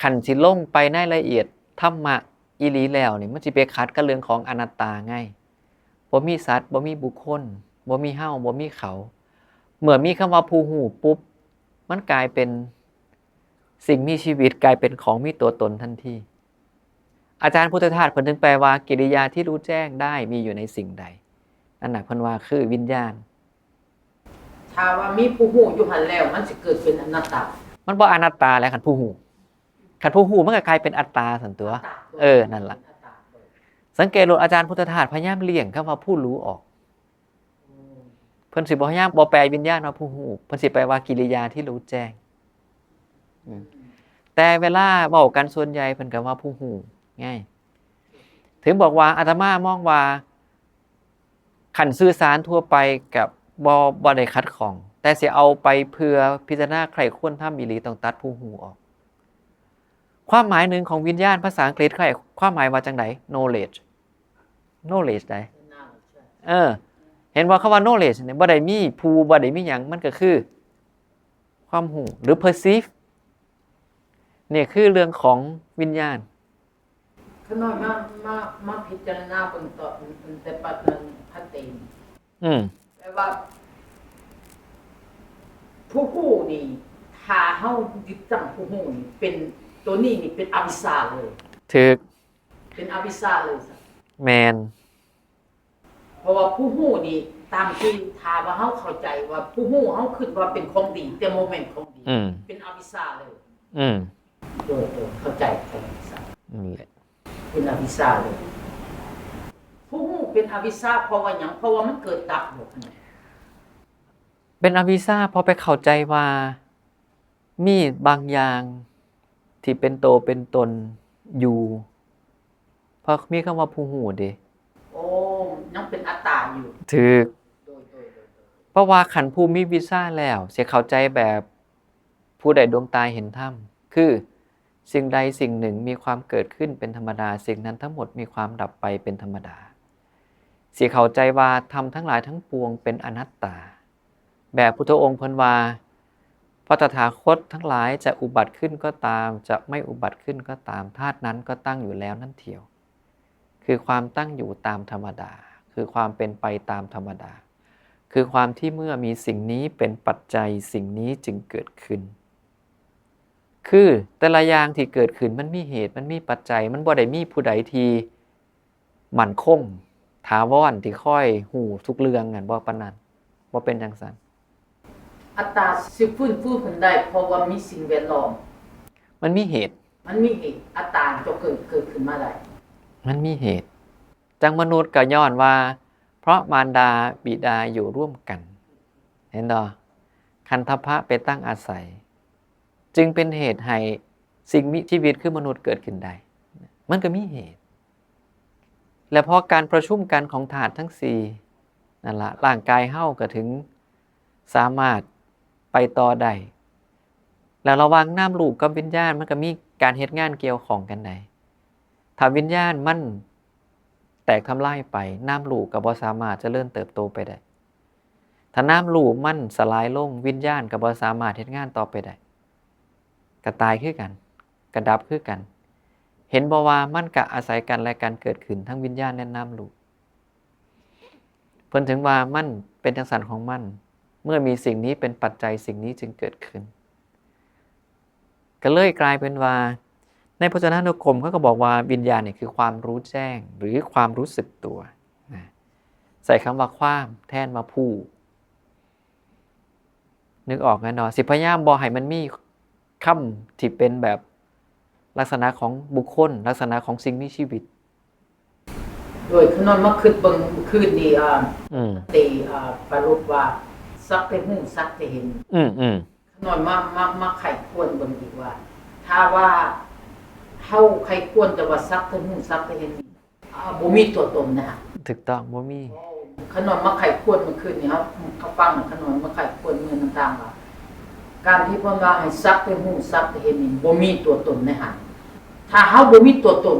คันสิลงไปในรายละเอียดธรรมะอีหลีแล้วนี่มันสิไปขัดกับเรื่องของอนัตตาไงบ่มีสัตว์บ่มีบุคคลบ่มีเฮาบ่มีเขาเมื่อมีคำว่าผู้ฮู้ปุ๊บมันกลายเป็นสิ่งมีชีวิตกลายเป็นของมีตัวตนทันทีอาจารย์พุทธทาสเพิ่นถึงแปลว่ากิริยาที่รู้แจ้งได้มีอยู่ในสิ่งใดนั่นน่ะเพิ่นว่าคือวิญญาณถ้าว่ามีผู้ฮู้อยู่หั่นแล้วมันสิเกิดเป็นอนัตตามันบ่อนัตตาแล้วคันผู้ฮู้มันก็กลายเป็นอัตตาซั่นตัวนั่นล่ะสังเกตโลดอาจารย์พุทธทาสพยายามเลี่ยงคำว่าผู้รู้ออกเพิ่นสิบ่พยายามบ่แปลวิญญาณว่าผู้ฮู้เพิ่นสิแปลว่ากิริยาที่รู้แจ้งแต่เวลาเว้ากันส่วนใหญ่เพิ่นก็ว่าผู้ฮู้ง่ายถึงบอกว่าอาตมามองว่าขันสื่อสารทั่วไปกับบ่ได้ขัดข้องแต่สิเอาไปเพื่อพิจารณาใครควรทำอีหลีต้องตัดผู้ฮู้ออกความหมายหนึ่งของวิญญาณภาษาอังกฤษใครความหมายว่าจังได๋ knowledge ได้เห็นว่าคำว่า knowledge เนี่ยบ่ได้มีผู้บ่ได้มีหยังมันก็คือความรู้หรือ perceive นี่คือเรื่องของวิญญาณขน้อยมาพิจารณาเบิ่งต่อแต่ปัจจุบันพัฒน์แปลว่าผู้ฮู้นี่ถ้าเฮายึดตั้งผู้ฮู้นี่เป็นตัวนี้นี่เป็นอวิชชาเลยถูกเป็นอวิชชาเลยแมนเพราะว่าผู้ฮู้นี่ตามที่ถ้าว่าเฮาเข้าใจว่าผู้ฮู้เฮาคิดว่าเป็นของดีแต่โมเมนต์ของดีเป็นอวิชชาเลยเข้าใจเป็นอวิชชาเลยผู้ฮู้เป็นอวิชชาเพราะว่าหยังเพราะว่ามันเกิดดับหมดเป็นอวิชชาพอไปเข้าใจว่ามีบางอย่างที่เป็นโตเป็นตนอยู่เพราะมีคำว่าผู้ฮู้เด้ยังเป็นอัตตาอยู่ถูกเพราะว่าขันธ์ผู้มีวิชชาแล้วสิเข้าใจแบบผู้ใดดวงตาเห็นธรรมคือสิ่งใดสิ่งหนึ่งมีความเกิดขึ้นเป็นธรรมดาสิ่งนั้นทั้งหมดมีความดับไปเป็นธรรมดาสิเข้าใจว่าธรรมทั้งหลายทั้งปวงเป็นอนัตตาแบบพุทธองค์เพิ่นว่า ราะตถาคตทั้งหลายจะอุบัติขึ้นก็ตามจะไม่อุบัติขึ้นก็ตามธาตุนั้นก็ตั้งอยู่แล้วนั่นเถียวคือความตั้งอยู่ตามธรรมดาคือความเป็นไปตามธรรมดาคือความที่เมื่อมีสิ่งนี้เป็นปัจจัยสิ่งนี้จึงเกิดขึ้นคือแต่ละอย่างที่เกิดขึ้นมันมีเหตุมันมีปัจจัยมันบ่ได้มีผู้ใดที่มั่นคงถาวรที่ค่อยหูทุกเรื่องนั่นบ่ปานนั้นบ่เป็นจังซั่นอัตตาสิฟื้นฟูขึ้นได้เพราะว่ามีสิ่งแวดล้อมมันมีเหตุอัตตาจะเกิดขึ้นมาได้มันมีเหตุจังมนุษย์ก็ย้อนว่าเพราะมารดาบิดาอยู่ร่วมกันเห็นบ่คันธพะไปตั้งอาศัยจึงเป็นเหตุให้สิ่งมีชีวิตคือมนุษย์เกิดขึ้นได้มันก็มีเหตุและพอการประชุมกันของธาตุทั้ง4นั่นล่ะร่างกายเฮาก็ถึงสามารถไปต่อได้แล้วระหว่างนามรูปกับวิญญาณมันก็มีการเฮ็ดงานเกี่ยวข้องกันได้ถ้าวิญญาณมันแตกทำลายไปนามรูปก็บ่สามารถเจริญเติบโตไปได้ถ้านามรูปมันสลายลงวิญญาณก็บ่สามารถเฮ็ดงานต่อไปได้ก็ตายคือกันก็ดับคือกันเห็นบ่ว่ามันก็อาศัยกันและกันเกิดขึ้นทั้งวิญญาณและนามรูปเพิ่นถึงว่ามันเป็นจังซั่นของมันเมื่อมีสิ่งนี้เป็นปัจจัยสิ่งนี้จึงเกิดขึ้นก็เลยกลายเป็นว่าในพจนานุกรมเขาก็บอกว่าวิญญาณเนี่ยคือความรู้แจ้งหรือความรู้สึกตัวใส่คำว่าความแทนมาผู้นึกออกแน่นอนสิพยายามบ่ให้มันมีคำที่เป็นแบบลักษณะของบุคคลลักษณะของสิ่งมีชีวิตโดยขนอนมาคิดเบิ่งคืนนี้ตีปรุปว่าสักแต่หูสักแต่เห็นขนอนมาไขควรเบิ่งอีกว่าถ้าว่าเฮาไขควรจะว่าสักแต่หูสักแต่เห็นบ่มีตัวตนนะฮะถูกต้องบ่มีขนอนมาไขควรเมื่อคืนนี้ครับเขาฟังขนอนมาไขควรเมื่อต่างๆว่าการที่เพิ่นว่าให้สักแต่หูสักแต่เห็นนี่บ่มีตัวตนนะฮะถ้าเฮาบ่มีตัวตน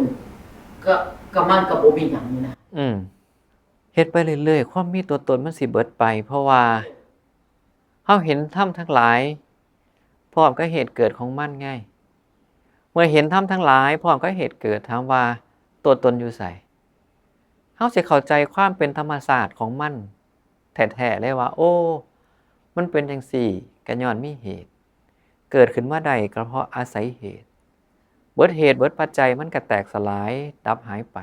ก็มันก็บ่มีหยังนี่นะเฮ็ดไปเรื่อยๆความมีตัวตนมันสิเบิดไปเพราะว่าเฮาเห็นธรรมทั้งหลายพร้อมกับเหตุเกิดของมันไงเมื่อเห็นธรรมทั้งหลายพร้อมกับเหตุเกิดถามว่าตัวตนอยู่ไสเฮาสิเข้าใจความเป็นธรรมชาติของมันแท้ๆเลยว่าโอ้มันเป็นจังซี่ก็ย้อนมีเหตุเกิดขึ้นมาได้ก็เพราะอาศัยเหตุเบิดเหตุเบิดปัจจัยมันก็แตกสลายดับหายไป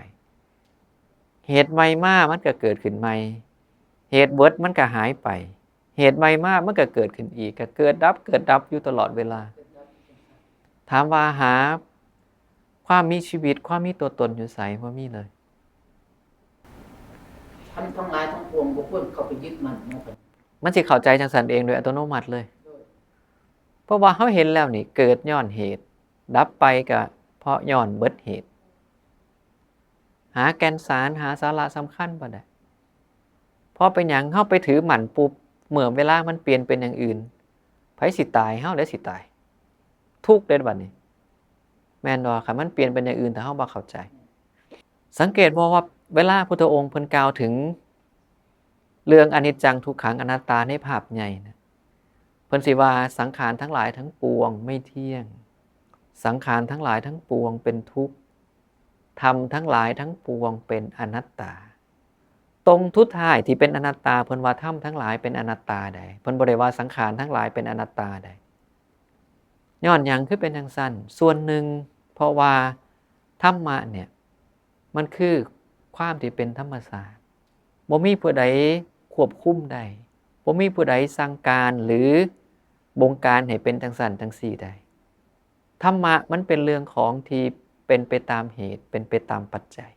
เหตุใหม่มามันก็เกิดขึ้นใหม่เหตุเบิดมันก็หายไปเหตุใหม่มามันก็เกิดขึ้นอีกก็เกิดดับอยู่ตลอดเวลาถามว่าหาความมีชีวิตความมีตัวตนอยู่ไสบ่มีเลยทั้งหลายทั้งปวงบ่ควรเข้าไปยึดมันสิเข้าใจจังซั่นเองโดยอัตโนมัติเลยเพราะว่าเฮาเห็นแล้วนี่เกิดย้อนเหตุดับไปก็เพราะย้อนเบิดเหตุหาแก่นสารหาสาระสำคัญบ่ได้พอเป็นหยังเฮาไปถือหมั่นปุ๊บเมื่อเวลามันเปลี่ยนเป็นอย่างอื่นไผสิตายเฮาได้สิตายทุกข์เด้บัดนี้แม่นบ่คันมันเปลี่ยนเป็นอย่างอื่นถ้าเฮาบ่เข้าใจสังเกตบ่ว่าเวลาพุทธองค์เพิ่นกล่าวถึงเรื่องอนิจจังทุกขังอนัตตาในภาพใหญ่นะเพิ่นสิว่าสังขารทั้งหลายทั้งปวงไม่เที่ยงสังขารทั้งหลายทั้งปวงเป็นทุกข์ธรรมทั้งหลายทั้งปวงเป็นอนัตตาตรงทุดท้ายที่เป็นอนัตตาเพิ่นว่าธรรมทั้งหลายเป็นอนัตตาใดเพิ่นบ่ได้ว่าสังขารทั้งหลายเป็นอนัตตาใดย้อนหยังคือเป็นจังซั่นส่วนหนึ่งเพราะว่าธรรมะเนี่ยมันคือความที่เป็นธรรมชาติบ่มีผู้ใดควบคุมได้บ่มีผู้ใดสั่งการหรือบงการให้เป็นจังซั่นจังซี่ได้ธรรมะมันเป็นเรื่องของที่เป็นไปตามเหตุเป็นไปตามปัจจัย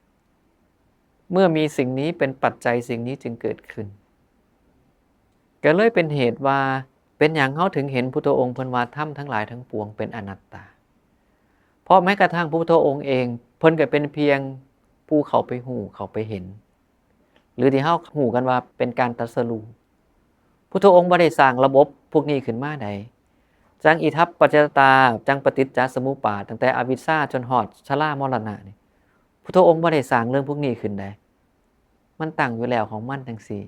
เมื่อมีสิ่งนี้เป็นปัจจัยสิ่งนี้จึงเกิดขึ้นก็เลยเป็นเหตุว่าเป็นหยังเฮาถึงเห็นพุทธองค์เพิ่นว่าธรรมทั้งหลายทั้งปวงเป็นอนัตตาเพราะแม้กระทั่งพระพุทธองค์เองเพิ่นก็เป็นเพียงผู้เข้าไปฮู้เข้าไปเห็นหรือที่เฮาฮู้กันว่าเป็นการตรัสรู้พุทธองค์บ่ได้สร้างระบบพวกนี้ขึ้นมาใดจังอิทัปปัจจตาจังปฏิจจสมุปบาทตั้งแต่อวิชชาจนฮอดชรามรณะนี่พุทธองค์บ่ได้สร้างเรื่องพวกนี้ขึ้นได้มันตั้งอยู่แล้วของมันจังซี่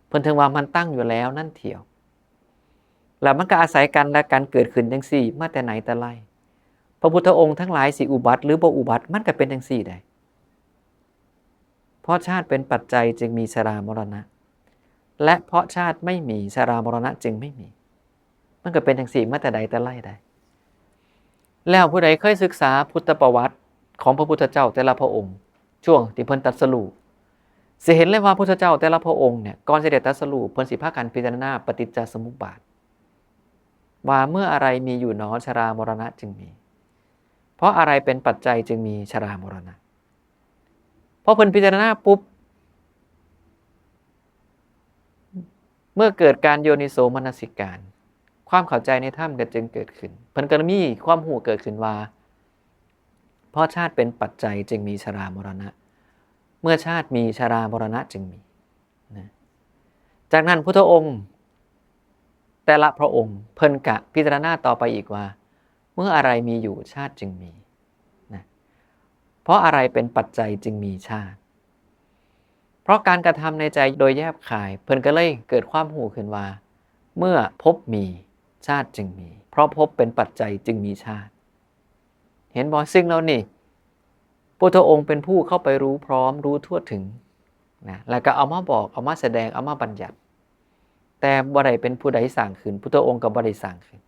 เพิ่นถึงว่ามันตั้งอยู่แล้วนั่นเถียว แล้วมันก็อาศัยกันและการเกิดขึ้นจังซี่มาแต่ไหนแต่ไรพระพุทธองค์ทั้งหลายสิอุบัติหรือบ่อุบัติมันก็เป็นจังซี่ได้เพราะชาติเป็นปัจจัยจึงมีชรามรณะและเพราะชาติไม่มีชรามรณะจึงไม่มีมันก็เป็นจังซี่มาแต่ใดแต่ไรได้แล้วผู้ใดเคยศึกษาพุทธประวัติของพระพุทธเจ้าแต่ละพระองค์ช่วงที่เพิ่นตรัสรู้สิเห็นเลยว่าพระพุทธเจ้าแต่ละพระองค์เนี่ยก่อนสิได้ตรัสรู้เพิ่นสิพากันพิจารณาปฏิจจสมุปบาทว่าเมื่ออะไรมีอยู่หนอชรามรณะจึงมีเพราะอะไรเป็นปัจจัยจึงมีชรามรณะพอเพิ่นพิจารณาปุ๊บเมื่อเกิดการโยนิโสมนสิการความเข้าใจในธรรมก็จึงเกิดขึ้นเพิ่นก็มีความรู้เกิดขึ้นว่าเพราะชาติเป็นปัจจัยจึงมีชรามรณะเมื่อชาติมีชรามรณะจึงมีนะจากนั้นพุทธองค์แต่ละพระองค์เพิ่นกะพิจารณาต่อไปอีกว่าเมื่ออะไรมีอยู่ชาติจึงมีนะเพราะอะไรเป็นปัจจัยจึงมีชาติเพราะการกระทำในใจโดยแยบคายเพิ่นก็เลยเกิดความรู้ขึ้นว่าเมื่อภพมีชาติจึงมีเพราะภพเป็นปัจจัยจึงมีชาติเห็นบ่ซึ่งแล้วนี่พุทธองค์เป็นผู้เข้าไปรู้พร้อมรู้ทั่วถึงนะแล้วก็เอามาบอกเอามาแสดงเอามาบัญญัติแต่บ่ได้เป็นผู้ใดสร้างขึ้นพุทธองค์ก็บ่ได้สร้างขึ้น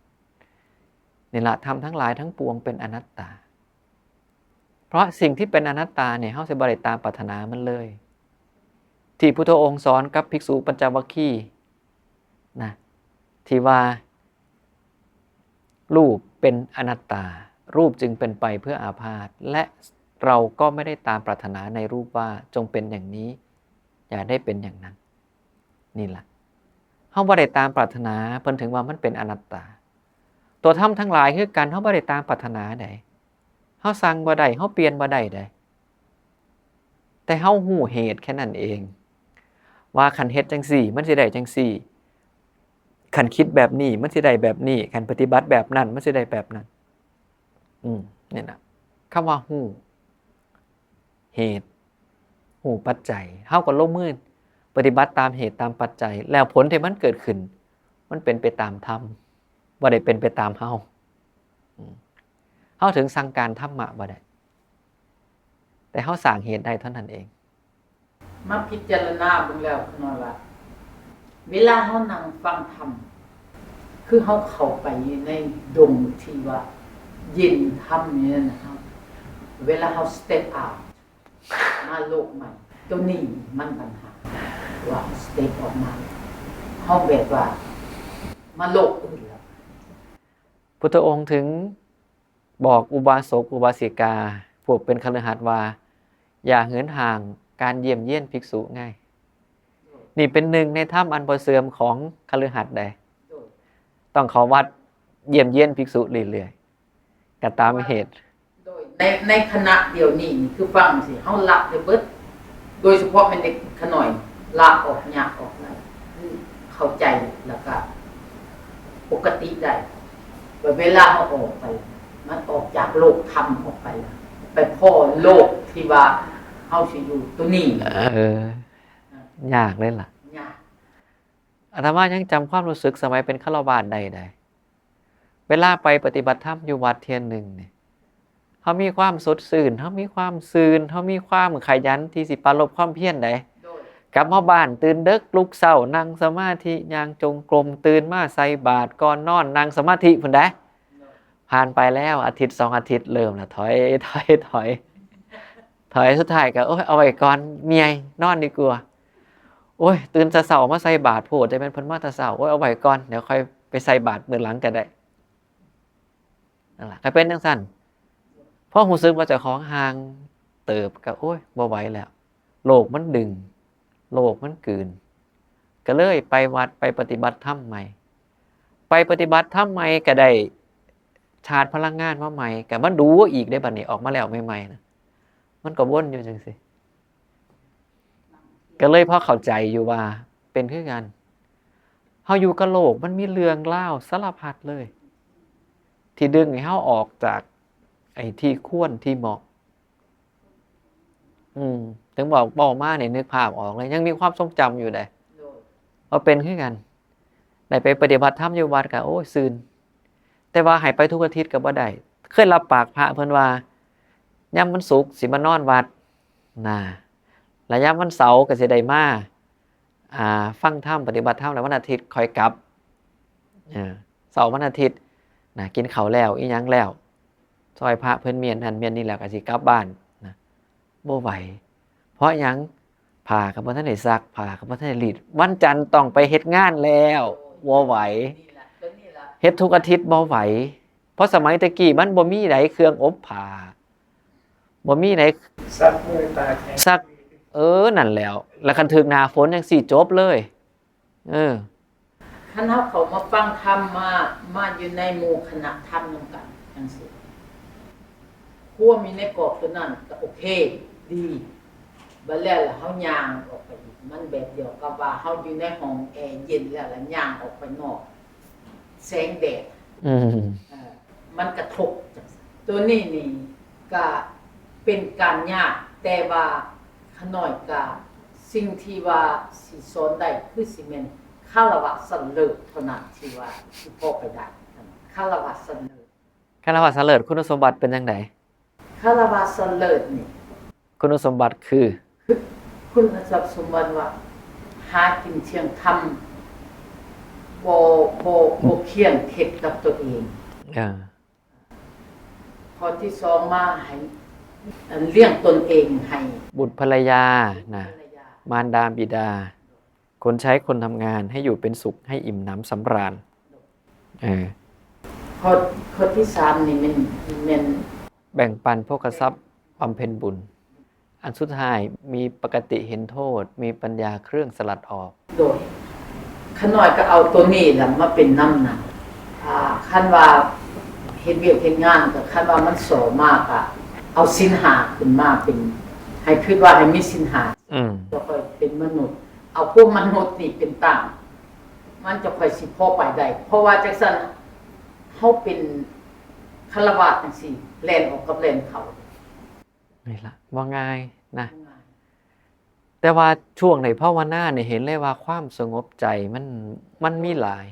นี่ล่ะธรรมทั้งหลายทั้งปวงเป็นอนัตตาเพราะสิ่งที่เป็นอนัตตาเนี่ยเฮาสิบ่ได้ตามปรารถนามันเลยที่พุทธองค์สอนกับภิกษุปัญจวัคคีย์นะที่ว่ารูปเป็นอนัตตารูปจึงเป็นไปเพื่ออาพาธและเราก็ไม่ได้ตามปรารถนาในรูปว่าจงเป็นอย่างนี้อย่าได้เป็นอย่างนั้นนี่แหละเฮาบ่ได้ตามปรารถนาเพิ่นถึงว่ามันเป็นอนัตตาตัวธรรมทั้งหลายคือกันเฮาบ่ได้ตามปรารถนาใดเฮาสั่งบ่ได้เฮาเปลี่ยนบ่ได้ใดแต่เฮาฮู้เหตุแค่นั้นเองว่าคันเฮ็ดจังซี่มันสิได้จังซี่คันคิดแบบนี้มันสิได้แบบนี้คันปฏิบัติแบบนั้นมันสิได้แบบนั้นนี่นะคำว่าฮู้เหตุฮู้ปัจจัยเฮาก็ลงมือปฏิบัติตามเหตุตามปัจจัยแล้วผลที่มันเกิดขึ้นมันเป็นไปตามธรรมบ่ได้เป็นไปตามเฮาเฮาถึงสั่งการธรรมะบ่ได้แต่เฮาสร้างเหตุได้เท่านั้นเองมาพิจารณาเบิ่งแล้วน้อยว่าเวลาเฮานั่งฟังธรรมคือเฮาเข้าไปในดงที่ว่าเย็นธรรมนี่นะครับเวลาเฮาสเต็ปเอาท์มาโลกใหม่ตัวนี้มันปัญหาว่าสเต็ปออกมาเฮาแบบว่ามาโลกอื่นแล้วพุทธองค์ถึงบอกอุบาสกอุบาสิกาพวกเป็นคฤหัสถ์ว่าอย่าเหินห่างการเยี่ยมเยียนภิกษุง่ายนี่เป็นหนึ่งในธรรมอันบ่เสื่อมของคฤหัสถ์ใดต้องเข้าวัดเยี่ยมเยียนภิกษุเรื่อยๆก็ตามเหตุโดยในคณะเดียวนี้คือฟังสิเฮาละได้เบิดโดยเฉพาะเป็นเด็กขน่อยละออกยากออกได้เข้าใจแล้วก็ปกติได้เวลาเฮาออกไปมันออกจากโลกธรรมออกไปพ้อโลกที่ว่าเฮาสิอยู่ตัวนี้ยากเลยล่ะยากอาตมายังจำความรู้สึกสมัยเป็นฆราวาสได้เวลาไปปฏิบัติธรรมอยู่วัดเทียนหนึ่งเนี่ยเขามีความสดชื่นเขามีความซื่นเขามีความขยันที่สิปรารภความเพียรได้กลับมาบ้านตื่นดึกลุกเช้านั่งสมาธิย่างจงกรมตื่นมาใส่บาตรก่อนนอนนั่งสมาธิพุ่นได้ผ่านไปแล้วอาทิตย์2อาทิตย์เริ่มแล้วถอยสุดท้ายก็เอาไว้ก่อนเมียนอนดีกว่าโอ้ยตื่นแต่เช้ามาใส่บาตรโพดได้แม่นเพิ่นมาแต่เช้าเอาไว้ก่อนเดี๋ยวค่อยไปใส่บาตรมื้อหลังก็ได้นั่นล่ะก็เป็นจังซั่นพอรู้สึกว่าเจ้าของห่างเติบก็โอ้ยบ่ไหวแล้วโลกมันดึงโลกมันกลืนก็เลยไปวัดไปปฏิบัติธรรมใหม่ไปปฏิบัติธรรมใหม่ก็ได้ชาร์จพลังงานมาใหม่ก็มาดูอีกได้บัดนี้ออกมาแล้วใหม่ๆนะมันก็วนอยู่จังซี่ก็เลยพอเข้าใจอยู่ว่าเป็นคือกันเฮาอยู่กับโลกมันมีเรื่องเล่าสารพัดเลยที่ดึงให้เฮาออกจากไอ้ที่ควรที่เหมาะถึงบอกมาเนี่ยนึกภาพออกเลยยังมีความทรงจำอยู่ได้ว่าเป็นคือกัน ได้ไปปฏิบัติธรรมอยู่วัดก็โอ้ยซื่นแต่ว่าให้ไปทุกอาทิตย์ก็บ่ได้เคยรับปากพระเพิ่นว่ายามวันศุกร์สิมานอนวัดน่ะแล้วยามวันเสาร์ก็สิได้มาฟังธรรมปฏิบัติธรรมแล้ววันอาทิตย์ค่อยกลับเสาร์วันอาทิตย์นะกินข้าวแล้วอีหยังแล้วซอยพระเพิ่นเมียนนั่นเมียนนี่แล้วก็สิกลับบ้านนะบ่ไหวเพราะหยังผ้าก็บ่ทันได้ซักผ้าก็บ่ทันได้รีดวันจันทร์ต้องไปเฮ็ดงานแล้วบ่ไหวเฮ็ดทุกอาทิตย์บ่ไหวเพราะสมัยตะกี้มันบ่มีไดเครื่องอบผ้าบ่มีไดซักมือตาแข็งซักนั่นแล้วแล้วคันถึกหน้าฝนจังซี่จบเลยคันเฮาเขามาฟังธรรมมาอยู่ในหมู่คณะธรรมนำกันจังซี่คั่วมีในกรอบตัวนั้นก็โอเคดีบัดแล้วล่ะเฮาย่างออกไปอีกมันแบบเดียวกับว่าเฮาอยู่ในห้องแอร์เย็นแล้วย่างออกไปนอกแสงแดดมันกระทบจังซี่ตัวนี้นี่ก็เป็นการยากแต่ว่าขน้อยก็สิ่งที่ว่าสิสอนได้คือสิแม่นคารวะสันเลิศเท่านั้นที่ว่าสิพอไปได้คารวะสันเลิศคุณสมบัติเป็นจังได๋คารวะสันเลิศนี่คุณสมบัติคือคุณสมบัติว่าหากินเที่ยงธรรมบ่เคียงเท็จกับตัวเองข้อที่2มาให้เลี้ยงตนเองให้บุตรภรรยานะมารดาบิดาคนใช้คนทำงานให้อยู่เป็นสุขให้อิ่มหนำสำราญข้อที่3นี่มันแบ่งปันโภคทรัพย์บำเพ็ญบุญอันสุดท้ายมีปกติเห็นโทษมีปัญญาเครื่องสลัดออกโดยขน้อยก็เอาตัวนี้ล่ะมาเป็นน้ำหนักคันว่าเฮ็ดเวียกเฮ็ดงานก็คันว่ามันโสมากอ่ะเอาศีล5ขึ้นมาเป็นให้คิดว่าให้มีศีล5จะค่อยเป็นมนุษย์เอาพวกมนุษย์นี่เป็นตั้งมันจะค่อยสิพอไปได้เพราะว่าจังซั่นเฮาเป็นฆราวาสจังซี่แล่นออกกับแล่นเข้านี่ล่ะบ่ง่ายนะแต่ว่าช่วงในภาวนาเนี่ยเห็นเลยว่าความสงบใจมันมีหลาย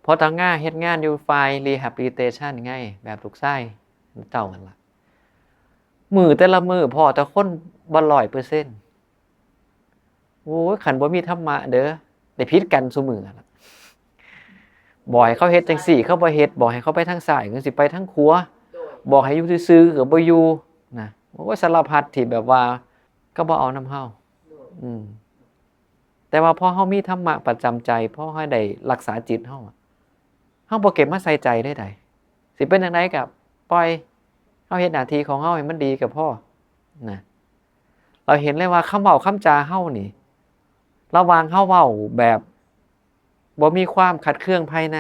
เพราะทางง่าเฮ็ดงานอยู่ฝ่าย rehabilitation ไงแบบลูกชายเจ้ามันล่ะมือแต่ละมือพอแต่คนบ่ 100% โอ้ยคันบ่มีธรรมะเด้อได้ผิดกันซุมื้อล่ะบ่ให้เขาเฮ็ดจังซี่เขาบ่เฮ็ดบ่ให้เขาไปทางซ้ายก็สิไปทางขวาบอกให้อยู่ซื่อๆก็บ่อยู่นะโอ้ยสารพัดที่แบบว่าก็บ่เอานำเฮาแต่ว่าพอเฮามีธรรมะประจำใจพอให้ได้รักษาจิตเฮาบ่เก็บมาใส่ใจได้ใดสิเป็นจังไดก็ปล่อยเฮาเฮ็ดหน้าที่ของเฮาให้มันดีก็พอนะเราเห็นเลยว่าคำเว้าคำจาเฮานี่ระหว่างเฮาเว้าแบบบ่มีความขัดเคืองภายใน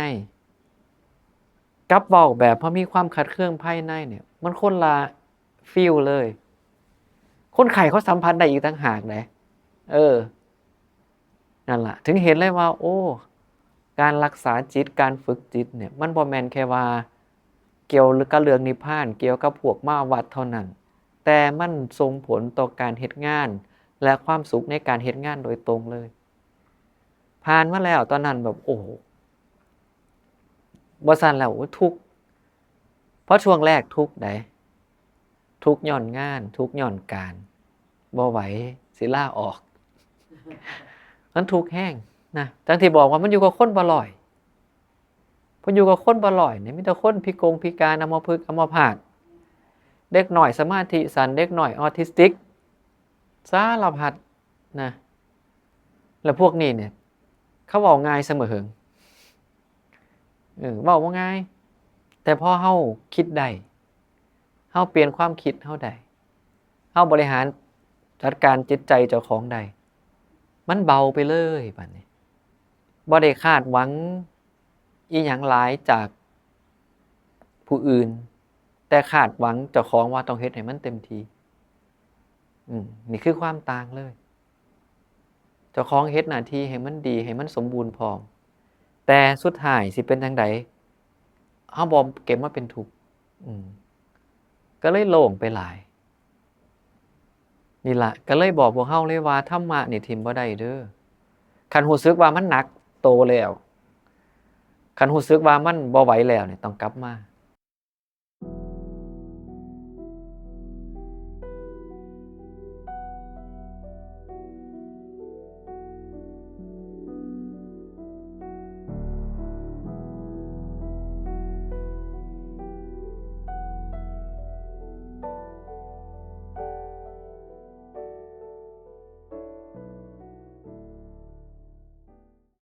กับเว้าแบบพอมีความขัดเคืองภายในเนี่ยมันคนละฟีลเลยคนไข้เขาสัมผัสได้อีกต่างหากเด้นั่นล่ะถึงเห็นเลยว่าโอ้การรักษาจิตการฝึกจิตเนี่ยมันบ่แม่นแค่ว่าเกี่ยวกับเรื่องนิพพานเกี่ยวกับพวกมาวัดเท่านั้นแต่มันส่งผลต่อการเฮ็ดงานและความสุขในการเฮ็ดงานโดยตรงเลยผ่านมาแล้วตอนนั้นแบบโอ้บ่ซั่นแล้วทุกข์เพราะช่วงแรกทุกข์ได้ทุกข์ย้อนงานทุกข์ย้อนการบ่ไหวสิลาออกมันทุกข์แห้งนะจังที่บอกว่ามันอยู่กับคนบ่ร้อยพออยู่กับคนบ่ร้อยเนี่ยมีแต่คนพิการอัมพฤกษ์อัมพาตเด็กน้อยสมาธิสั้นเด็กน้อยออทิสติกสารพัดนะแล้วพวกนี้เนี่ยเขาเว้าง่ายเสมอเว้าบ่ง่ายแต่พอเฮาคิดได้เฮาเปลี่ยนความคิดเฮาได้เฮาบริหารจัดการจิตใจเจ้าของได้มันเบาไปเลยบัดนี้บ่ได้คาดหวังอีหยังหลายจากผู้อื่นแต่คาดหวังเจ้าของว่าต้องเฮ็ดให้มันเต็มที่นี่คือความต่างเลยเจ้าของเฮ็ดหน้าที่ให้มันดีให้มันสมบูรณ์พร้อมแต่สุดท้ายสิเป็นจังได๋เฮาบ่เก็บมาเป็นทุกข์ก็เลยโล่งไปหลายนี่ล่ะก็เลยบอกพวกเฮาเลยว่าธรรมะนี่ทิ่มบ่ได้เด้อคันรู้สึกว่ามันหนักโตแล้ว คันรู้สึกว่ามันบ่ไหวแล้วนี่ต้องกลับมา